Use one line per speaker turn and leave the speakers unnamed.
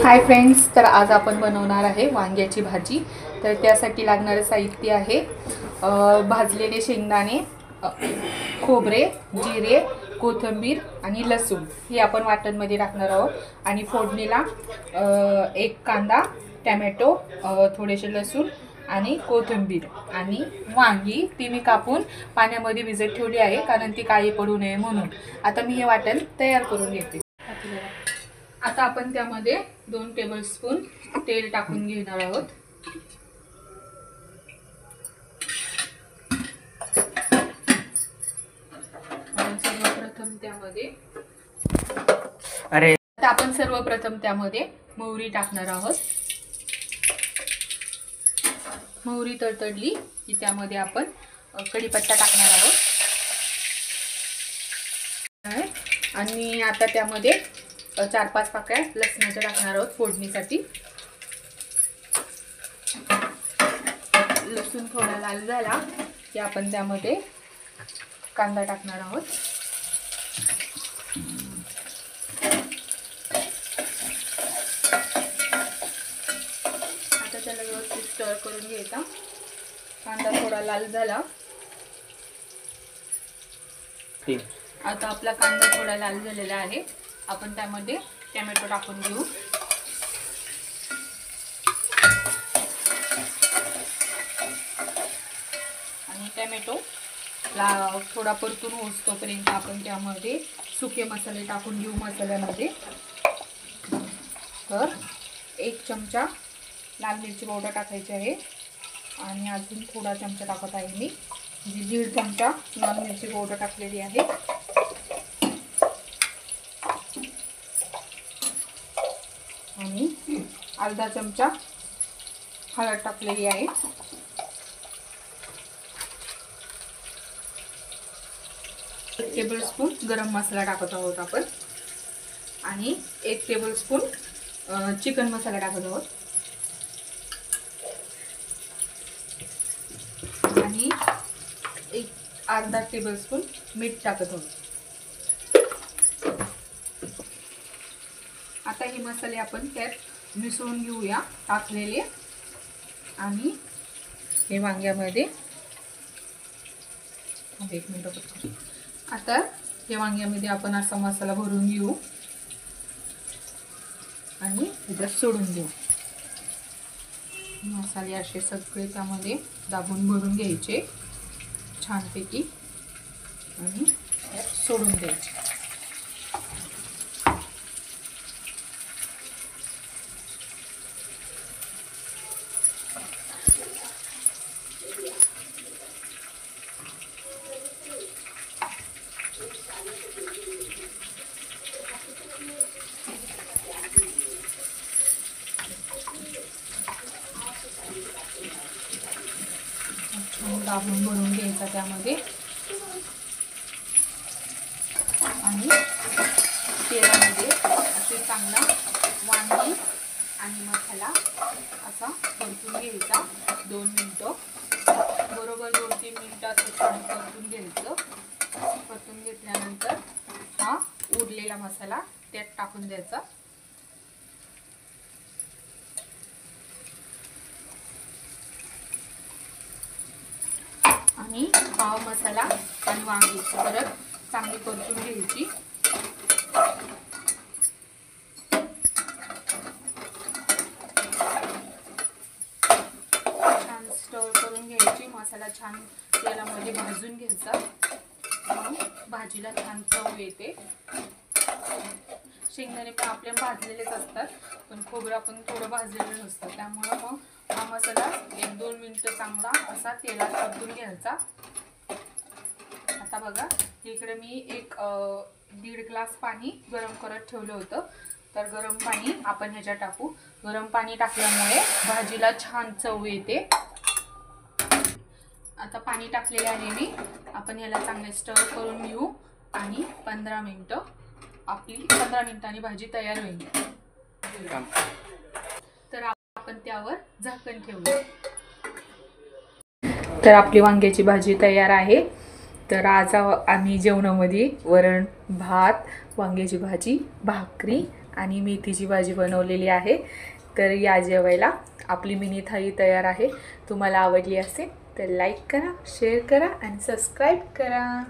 Hi friends, तर आज आपण बनवणार आहे वांग्याची भाजी। तर त्यासाठी लागणारे साहित्य आहे भाजलेले शेंगदाणे, खोबरे, जिरे, कोथिंबीर आणि लसूण हे आपण वाटणमध्ये टाकणार आहोत। आणि फोडणीला एक कांदा, टोमॅटो, थोडेसे लसूण आणि कोथिंबीर आणि वांगी ती मी कापून पाण्यामध्ये भिजत ठेवली आहे, कारण ती काळी पडू नये म्हणून। आता मी हे वाटण तयार करून घेते। आता आपण त्यामध्ये 2 टेबलस्पून तेल टाकून घेणार आहोत। सर्वप्रथम त्यामध्ये मोहरी टाकणार आहोत। मोहरी तडतडली की त्यामध्ये आपण कढीपत्ता टाकणार आहोत आणि आता त्यामध्ये 4-5 पाकळ्या लसणाच्या टाकणार आहोत फोडणीसाठी। लसूण थोडा लाल झाला की आपण त्यामध्ये कांदा टाकणार आहोत। आता त्याला व्यवस्थित स्टर करून घ्यायचा। कांदा थोडा लाल झाला, आता आपला कांदा थोडा लाल झालेला आहे। आपण त्यामध्ये टोमॅटो टाकून घेऊ। आणि टोमॅटो थोडा परतून होईपर्यंत आपण त्यामध्ये सुके मसाले टाकून घेऊ। मसाल्यामध्ये तर 1 चमचा लाल मिरची पावडर टाकायची आहे आणि अजून थोडा चमचा टाकत आहे मी, 1.5 चमचा लाल मिरची पावडर टाकलेली आहे आणि अर्धा चमचा हळद टाकलेली आहे। 1 टेबलस्पून गरम मसाला टाकत आहोत आपण आणि 1 टेबलस्पून चिकन मसाला टाकत आहोत आणि अर्धा टेबलस्पून मीठ टाकत आहोत। आता हे मसाले आपण त्यात मिसळून घेऊया टाकलेले आणि हे वांग्यामध्ये 1 मिनिट। आता हे वांग्यामध्ये आपण असा मसाला भरून घेऊ आणि त्याच्यात सोडून देऊ। मसाले असे सगळे त्यामध्ये दाबून भरून घ्यायचे छानपैकी आणि त्यात सोडून द्यायचे। दाबून भरून घ्यायचा त्यामध्ये आणि तेलामध्ये असे चांगला वांगी आणि मसाला असा परतून घ्यायचा 2 मिनिटं, बरोबर 2-3 मिनिटात परतून घ्यायचं। परतून घेतल्यानंतर हा उरलेला मसाला त्यात टाकून द्यायचा आणि हा मसाला आणि वांगी परत चांगली परतून घ्यायची। छान स्टर करून घ्यायची, मसाला छान तेलामध्ये भाजून घ्यायचा, मग भाजीला छान चव येते। शेंगदाणे पण आपल्या भाजलेलेच असतात, पण खोबरं आपण थोडं भाजलेलं नसतं, त्यामुळे मग हा मसाला 1-2 मिनिटं चांगला असा तेलात परतून घ्यायचा। आता बघा इकडे मी 1.5 ग्लास पाणी गरम करत ठेवलं होतं, तर गरम पाणी आपण ह्याच्यात टाकू। गरम पाणी टाकल्यामुळे भाजीला छान चव येते। आता पाणी टाकलेले आहे मी, आपण याला चांगले स्टर करून घेऊ आणि 15 मिनिटं आपली 15 मिनिटांनी भाजी तयार होईल। तर आपण त्यावर झाकण ठेवू। तर आपली वांग्याची भाजी तयार आहे। तर आज आम्ही जेवणामध्ये वरण भात, वांग्याची भाजी, भाकरी आणि मेथीची भाजी बनवलेली आहे। तर या जेवायला। आपली मिनी थाळी तयार आहे। तुम्हाला आवडली असेल तर लाईक करा, शेअर करा आणि सबस्क्राइब करा।